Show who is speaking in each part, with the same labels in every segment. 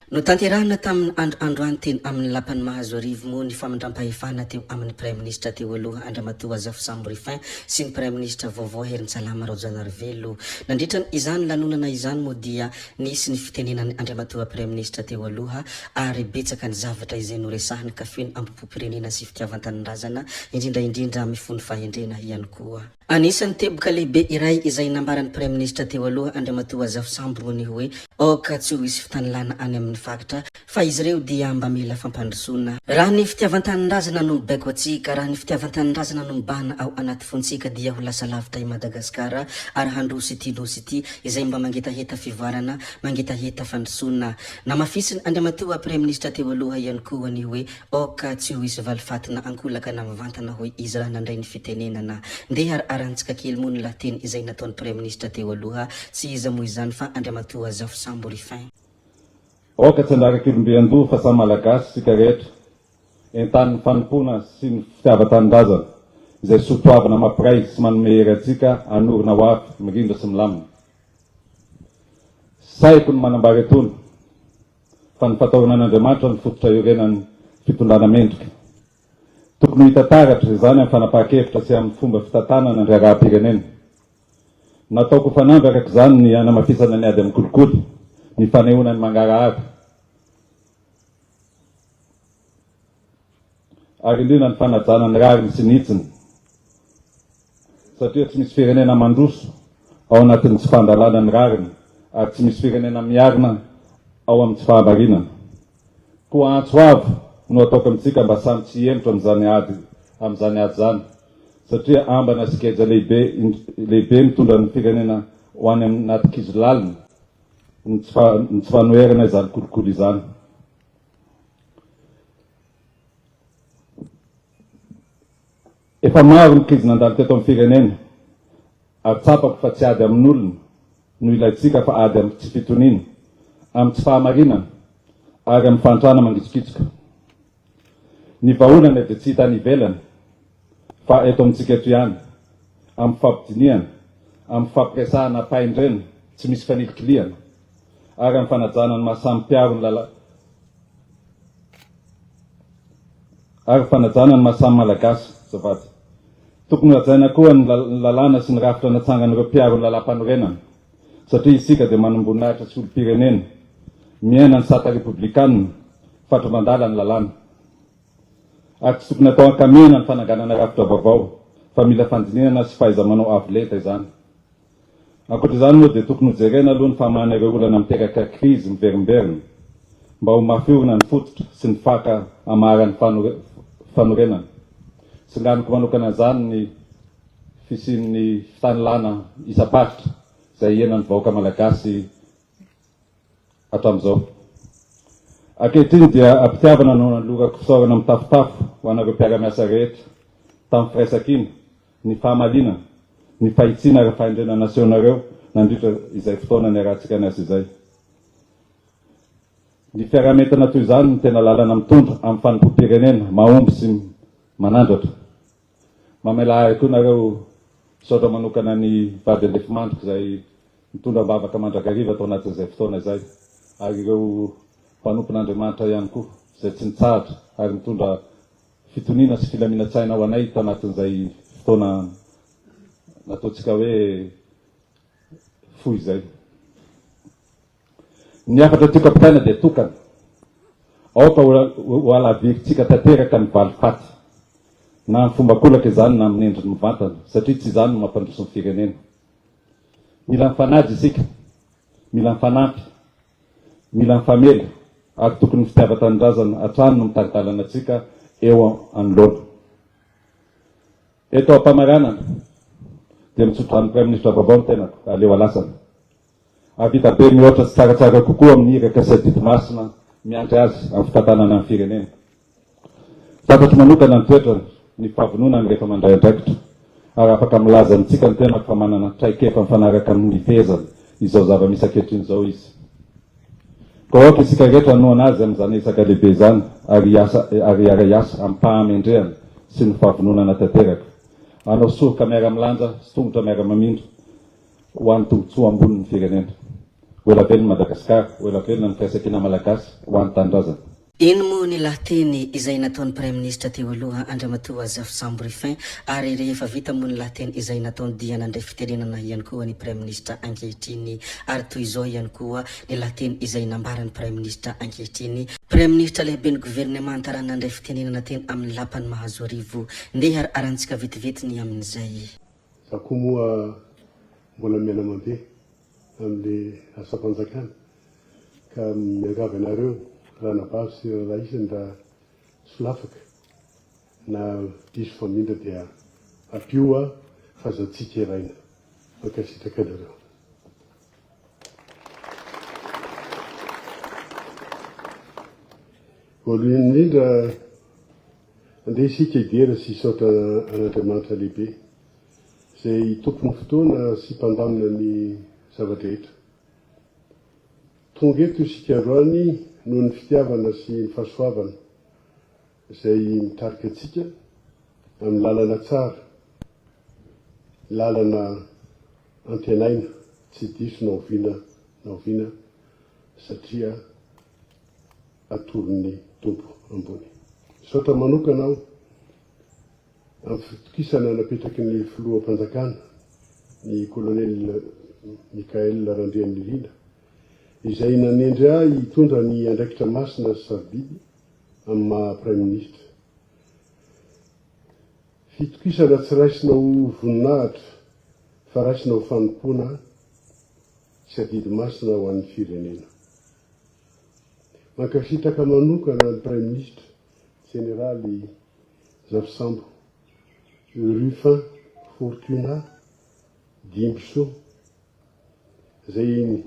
Speaker 1: No tanterahana tamin'ny androany teny amin'ny lapany mahazo arivo moa ny famandram-pahefana teo amin'ny Prime Ministre teo aloha Andriamatoa Zafy Samborifin sy ny Prime Ministre vaovao Herinsalama Rajanarivelo. Nandritra izany lanonana izany moa dia nisy ny fitenenan'ny Andriamatoa Prime Ministre teo aloha ary betsaka ny zavatra izay noresahany ka feno ambom-pirenena sy fitiavan-tanindrazana indrindra mifono fahendrena ihany koa. Anisan'ny teboka lehibe iray izay nambaran'ny Prime Ministre teo aloha Andriamatoa Zafy Sambo ny hoe oka tsy ho isy fitanilana any amin'ny fakitra fa izy ireo dia mba mila fampandrosoana. Raha ny fitiavan-tanindrazana no mibaiko atsika, raha ny fitiavan-tanindrazana no mibahana ao anaty fontsika dia ho lasa lavitra i Madagasikara ary handrosy ity izay mba mangetaheta fivoarana, mangetaheta fandrosoana. Namafisiny Andriamatoa Prime Ministre teo aloha ihany koa ny hoe oka tsy ho isy valifatina ankolaka na mivantana hoe izy raha nandray ny fitenenana. Ndeha arantsika kely moa ny lateny izay nataon'ny Prime Ministre teo aloha tsy iza moa izany fa Andriamatoa Zafy Samborifin.
Speaker 2: Oka tsy andaraka olombeandoha fa samy malagasy sika rehetra entan'ny fanompona sy ny fitiavan-tanindrazana izay sotoavana mampiray sy manome hery atsika anorina ho avy mirindra sy milamina. Saiko ny manambara etony fa ny fataonan'Andriamanitra ny fototra iorenan'ny fitondrana mendrika. Tokony hita taratra izany amin'ny fanapahan-kevitra sy amin'ny fomba fitantanana ny raharaham-pirenena. Nataoko fanamby araka izany ny anamafisana ny ady amin'ny kolikoly, ny fanehoana ny mangarahara. Ary indrindra ny fanajana ny rariny sy nitsiny. Satria tsy misy firenena mandroso ao anatin'ny tsy fandalana ny rariny, ary tsy misy firenena miarina ao amin'ny tsy fahamarinana. Koa antso avy no ataoko amintsika mba samy tsy hentra amin'izany ady zany, satria ambana sikeja lehibe mitondra ny firenena ho any anaty kizolalina ny tsy fanoherana izany kolikoly izany. Efa maro ny krizy nandalo teto amin'ny firenena, ary tsapako fa tsy ady amin'olona no ilaitsika fa ady amin'ny tsy fitoniana, amin'ny tsy fahamarinana ary amin'ny fantrana mangitsikitsika. Ny vahoanana dia tsy hita ny ivelany fa eto amintsika eto ihany, amin'ny fampidiniana, amin'ny fampiresahana paindrena tsy misy fanilikiliana ary amin'ny fanajana ny mahasamy malagasy. Tokony hajaina koa ny lalàna sy ny rafitra natsangan'ireo mpiaro ny lalam-panorenana, satria isika dia manamboninahitra sy olom-pirenena, miaina ny sata republikanina, fatro-mandala ny lalàna. Ary tsy tokony atao ankamena ny fananganana rafitra vaovao, fa mila fandinihana sy fahaiza-manao avoleta izany. Ankoatr'izany moa dia tokony hojerena aloha ny famahana ireo olana miteraka krizy miverimberina, mba ho mafiorina ny fototra sy ny faka amaran'ny fanorenana. Singaniko manokana izany ny fisian'ny fitanilana isa-paritra izay ienan'ny vahoaka malagasy hatramin'izao. Ankehitriny dia ampitiavana no nalorako fisaorana amin'ny tafotafo ho anareo mpiara-miasa rehetra tamin'ny firaisakina, ny fahamalinana, ny fahitsiana ary fahendrena naseonareo nandritra izay fotoana ny arahantsika ny azy izay. Ny fiarametana toy izany ny tena lalana mitondra amin'ny fanompo-pirenena mahomby sy manandratra. Mamela koa nareo saotra manokana ny vady andefimandrika izay mitondra mbavaka mandrakariva atao anatin'izay fotoana izay, ary ireo mpanompon'Andriamanitra ihany koa izay tsy nitsahatra ary mitondra fitoniana sy filaminantsaina ho anay tao anatin'izay fotoana nataontsika hoe foy izay. Ny afatra tiako ampitaina dia tokana. Aoka ho alaviritsika tanteraka ny valifaty, na amin'ny fomba kolaka izany na amin'ny endriny mivantana, satria tsy izany no mampandroso ny firenena. Mila mifanajy isika, mila mifanampy, mila mifamela, ary tokony ny fitiavan-tanindrazana hatrany no mitaritalana atsika eo anoloana. Eto am-pamaranana dia mitsotro amin'ny Prime Ministre vaovao ny tenako, aleo alasana. Avita be mihoatra sy tsaratsara kokoa amin'ny iraka sy adidy masina miandry azy amin'ny fitantanana ny firenena. Fantatro manokana ny toetra ny fahavononany rehefa mandray andraikitra, ary afaka milaza antsika ny tenako fa manana traikefa mifanaraka amin'ny fehezana izao zava-misy ankehitriny izao izy. Koa oka isika rehetra noana azy amin'izany isaka lehibe izany ary ara-iasa amin'ny mpahamendrehana sy ny fahavononana tanteraka. Anao soroka miara-milanja sy tongotra miara-mamindra ho an'ny tombotsoa ambonin'ny firenena. Oela velona Madagasikara, oela velona ny fiasan-kina malagasy ho an'ny tanindrazana.
Speaker 1: Ino moa ny lahateny izay nataon'ny Prime Ministre teo aloha Andriamatoa Zafy Sambo Rifin, ary rehefa vita moa ny lahateny izay nataony dia nandray fitenenana ihany koa ny Prime Ministre ankehitriny, ary toy izao ihany koa ny lahateny izay nambarany Prime Ministre ankehitriny. Prime Ministre lehibe ny gouvernement tarana nandray fitenenana teny amin'ny lapany mahazo arivo, ndeha arantsika vetivety ny amin'izay.
Speaker 3: Za koa moa mbola miala mandeha amin'le asa-panjakana ka miangavy anareo raha nabavy sy raha isany raha solafaka na diso famindra dia apio fa zatsika iraina mankasitraka anareo. Voalohany indrindra andeha isika idera sy isaotra an'Andriamanitra lehibe izay tompony fotoana sy mpandamina ny zavadrehetra. Tonga eto isika androany noho ny fitiavana sy ny fahasoavana izay mitarika antsika amin'ny lalana tsara, lalana antenaina, tsy diso naoviana satria atoron'ny tompo ambony. Isaotra manokana aho amin'ny fitokisana napetraky ny filoham-panjakana ny colonel Mikael Randrianirina izay nanendry ahy hitondra ny andraikitra masina sy sarobidy amin'ny maha Prime Ministre. Fitokisana tsy raisinao voninahitra fa raisinao fanompoana sy adidy masina ho an'ny firenena. Mankasitraka manokana ny Prime Ministre Généraly Zafy Sambo Rufin Fortuna Dimbiso izay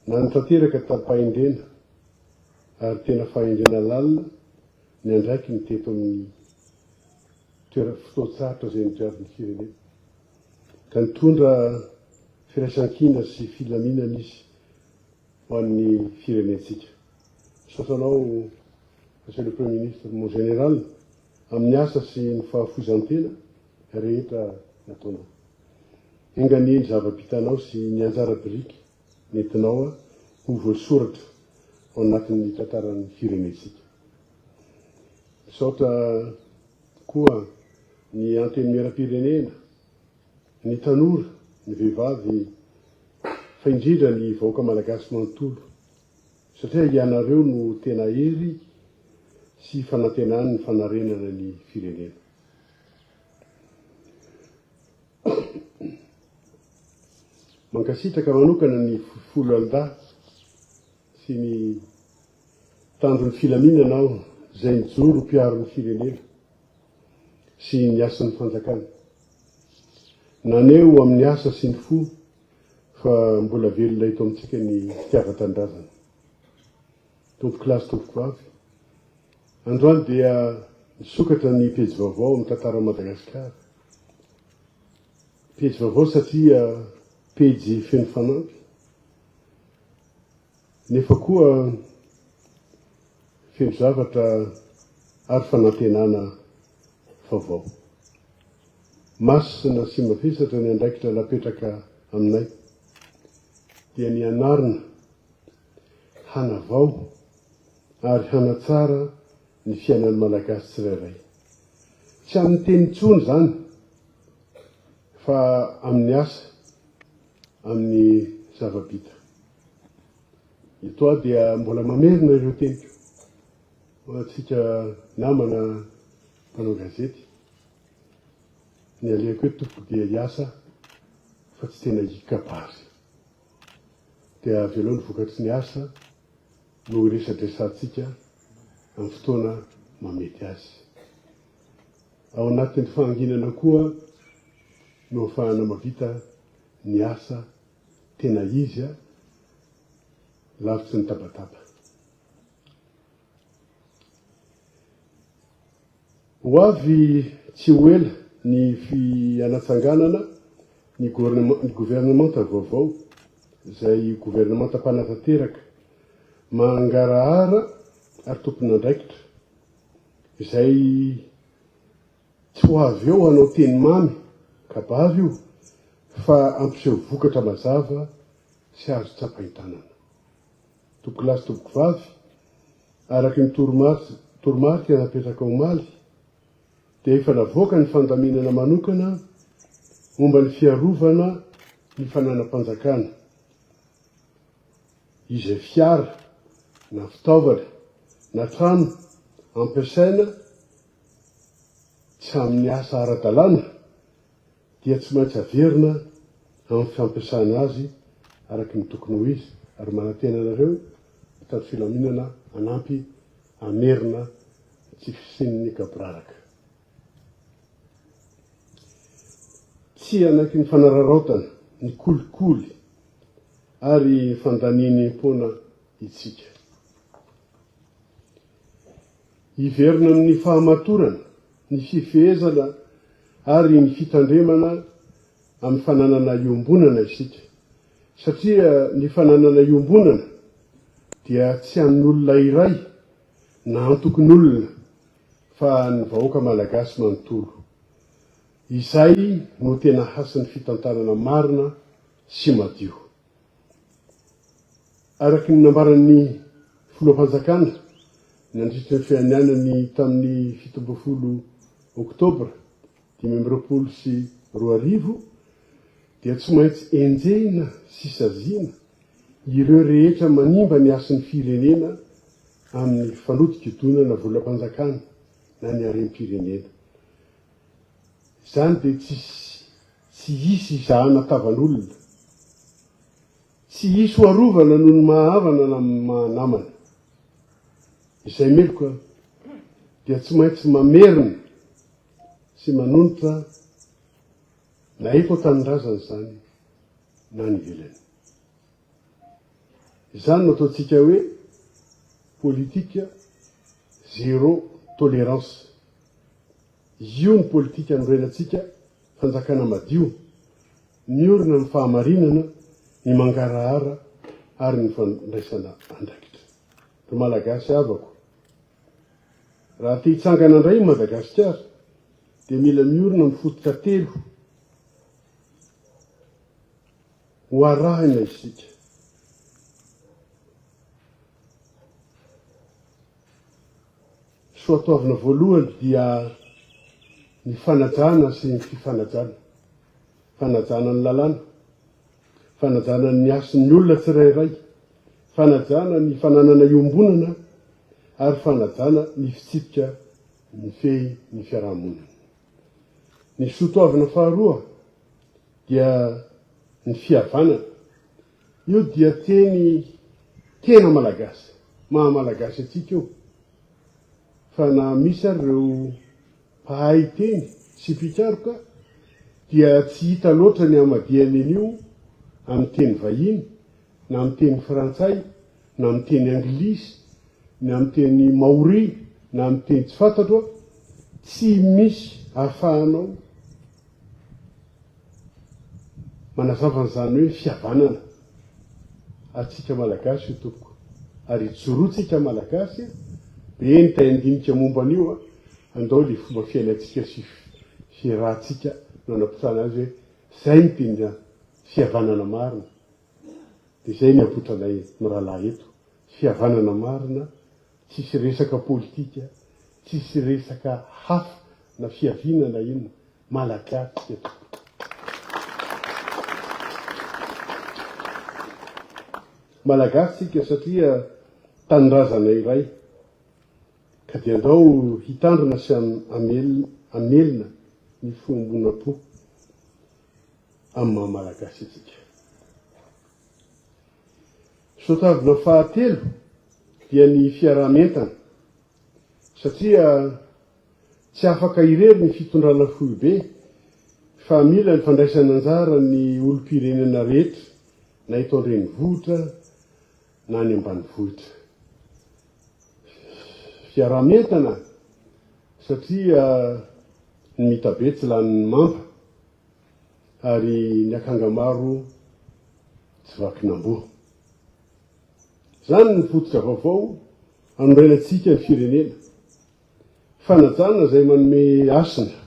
Speaker 3: nanatanteraka tapaindrena ary tena fahendrena lalina ny andraiky ny teto amin'ny fotoan-tsarotra izay nitriavin'ny firenena ka nitondra firaisan-kina sy filaminana izy ho an'ny firenentsika. Sasanao Monsieur le Premier Ministre mon général amin'ny asa sy ny fahafozantena rehetra nataonao. Engany ny zava-pitanao sy ny anjara biriky nentinao ho voasoratra ao anatin'ny tantaran'ny firenentsika. Misaotra koa ny antenimieram-pirenena, ny tanora, ny vehivavy, fa indrindra ny vahoaka malagasy manontolo satria ianareo no tena hery sy fanantenany ny fanarenana ny firenena. Mankasitraka manokana ny folo alida sy ny tandron'ny filaminana aho izay nijoro mpiaro ny firenena sy ny asan'ny fanjakana. Naneo amin'ny asa sy ny fo fa mbola velona eto amintsika ny fitiavan-tanindrazana. Tompoky lasy tompoky vavy. Androany dia nisokatra ny pejy vaovao amin'ny tantara Madagasikara. Pejy vaovao satria pejy feno fanampy. Nefa koa feno zavatra ary fanantenana vaovao. Masina sy mavesatra ny andraikitra napetraka aminay dia ny anarina hanavao ary hanatsara ny fiainan'ny malagasy tsirairay. Tsy amin'ny teny intsony zany fa amin'ny asa, amin'ny zava-bita. Ito aho dia mbola mamerina ireo teniko ho antsika namana mpanao gazety. Ny aleko hoe tompo dia hiasa fa tsy tena hikabazy. Dia veloany vokatry ny asa no resadresantsika amin'ny fotoana mamety azy. Ao anatin'ny fahanginana koa no ahafahana mavita ny asa tena izy lavitsy ny tabataba. Ho avy tsy ho ela ny fianatsanganana ny gouvernemanta vaovao izay gouvernemanta mpanatanteraka mangarahara ary tompon'andraikitra izay tsy ho avy eo hanao teny mamy kabavy io fa ampiseho vokatra mazava sy azo tsapain-tanana. tompoko lasy tompoko vavy araky ny toromarika napetraka omaly dia efa navoaka ny fandaminana manokana momba ny fiarovana ny fananam-panjakana izay fiara na fitaovana na trano ampiasaina tsy amin'ny asa ara-dalàna dia tsy maintsy averina amin'ny fampiasana azy araky ny tokony ho izy ary manantena anareo mitady filaminana anampy amerina tsy fisin'ny kabraraka tsy anaky ny fanararaotana ny kolikoly ary fandaniny impona itsika iverina amin'ny fahamatorana ny fifehezana ary ny fitandremana amin'ny fananana iombonana isika satria ny fananana iombonana dia tsy amin'olona iray na antokon'olona fa ny vahoaka malagasy manontolo izay no tena hasin'ny fitantarana marina sy madio araky ny nambaran'ny filoham-panjakana nandritra ny fianianany tamin'ny 17 oktobra 2024 dia tsy maintsy enjehina sy saziana ireo rehetra manimba ny asin'ny firenena amin'ny fanodikidonana volam-panjakana na ny harem-pirenena izany dia tsy hisy izahana tavan'olona tsy hisy hoarovana noho ny mahavana na manamana izay meloka dia tsy maintsy mamerina sy manonitra na eto tanindrazana zany na ny velany izany no ataontsika hoe politika zéro tolérance io ny politika anorenantsika fanjakana madio miorina amin'ny fahamarinana ny mangarahara ary ny fandraisana andraikitra ry malagasy avako raha te hitsangana indray Madagasikara dia mila miorina amin'ny fototra telo ho arahina isika soatoavina voalohany dia ny fanajana sy ny fifanajana fanajana ny lalàna fanajana ny asin'ny olona tsirairay fanajana ny fananana iombonana ary fanajana ny fitsipika ny fehy ny fiarahamonina ny soatoavina faharoa dia ny fihavanana io dia tena malagasy maha malagasy atsika io fa na misy ary ireo mpahay teny sy mpikaroka dia tsy hita loatra ny amadiany an'io amin'ny teny vahiny na amin'ny teny frantsay na amin'ny teny anglisy na amin'ny teny maori na amin'ny teny tsy fantatro tsy misy ahafahanao manazava an'izany hoe fihavanana atsika malagasy io tompoko ary jorotsika malagasy be ny taindinika momba an'io andao le fomba fiainantsika sy firahantsika no anapotsana azy hoe zay ny tena fihavanana marina dia zay ny apotranay mirahalahy eto fihavanana marina tsisy resaka politika tsisy resaka hafa na fihavinana ino malagasy eto malagasy sika satria tanindrazana iray ka dia andao hitandrina sy amelina ny fiombona-po amin'ny maha malagasy atsika soatavina fahatelo dia ny fiarahamentana satria tsy afaka irery ny fitondrana foibe fa mila ny fandraisana anjara ny olom-pirenena rehetra na eto an-drenivohitra na ny ambanivohitra fiarahamentana satria ny mitabe tsy lany mampa ary ny akanga maro tsy vakinamboa zany ny fototra vaovao anorenantsika ny firenena fanajana zay manome asina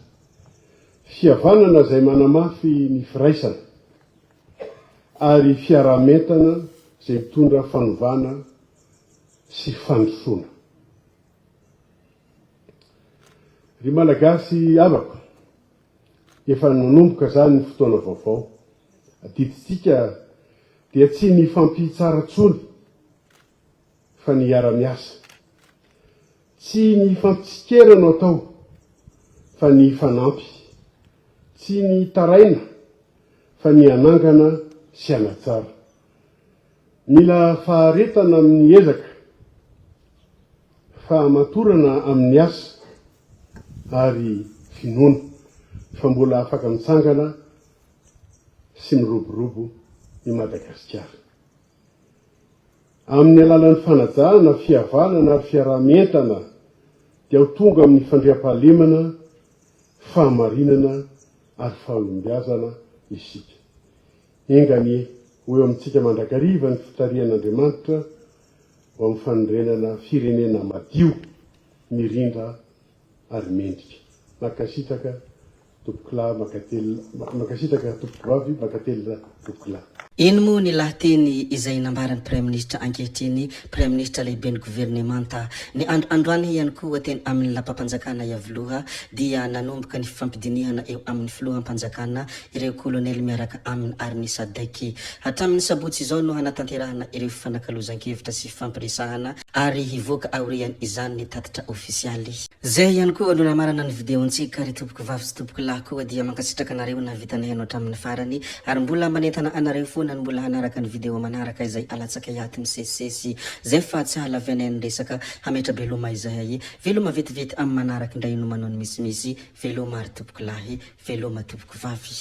Speaker 3: fihavanana zay manamafy ny firaisana ary fiarahamentana zay mitondra fanovana sy fandrosoana. Ry malagasy avako, efa nanomboka zany ny fotoana vaovao. Adiditsika dia tsy ny fampitsara tsony fa ny ara-miasa, tsy ny fampitsikerana atao fa ny fanampy, tsy ny taraina fa ny anangana sy anatsara. Mila faharetana amin'ny ezaka, fahamatorana amin'ny asa ary finoana fa mbola afaka mitsangana sy miroborobo i Madagasikara. Amin'ny alalan'ny fanajahana, fihavanana ary fiarah-mientana dia ho tonga amin'ny fandriam-pahalemana, fahamarinana ary fahalombiazana isika. Engany ho eo amintsika mandrakariva ny fitarian'Andriamanitra ho amin'ny fanondrenana firenena madio, mirindra ary mendrika. Makasitaka tompokilay, makasitaka tompokivavy, makatelina tompokilay.
Speaker 1: Ino moa ny lahateny izay nambaran'ny Prime Ministre ankehitriny, Prime Ministre lehiben'ny gouvernemanta ny androany ihany koa teny amin'ny lapam-panjakana Iavoloha dia nanomboka ny fifampidinihana eo amin'ny filohampanjakana ireo kolonely miaraka amin'ny army Sadek. Hatramin'ny sabotsy izao no hanatanterahana ireo fifanakalozan-kevitra sy fifampiresahana ary hivoaka aorian izany ny tatitra ofisialy. Zay ihany koa no namarana ny videontsika ry tompoko vavy sy tompoko lahy koa dia mankasitraka anareo na vitanay hanao hatramin'ny farany ary mbola manentana anareo foana ny mbola hanaraka ny video manaraka izay alatsaka iaty misesisesy zay fa tsy halavianay ny resaka hametra veloma izay veloma vetivety amin'ny manaraka indray no manao ny misimisy veloma ary tompoko lahy veloma tompoko vavy.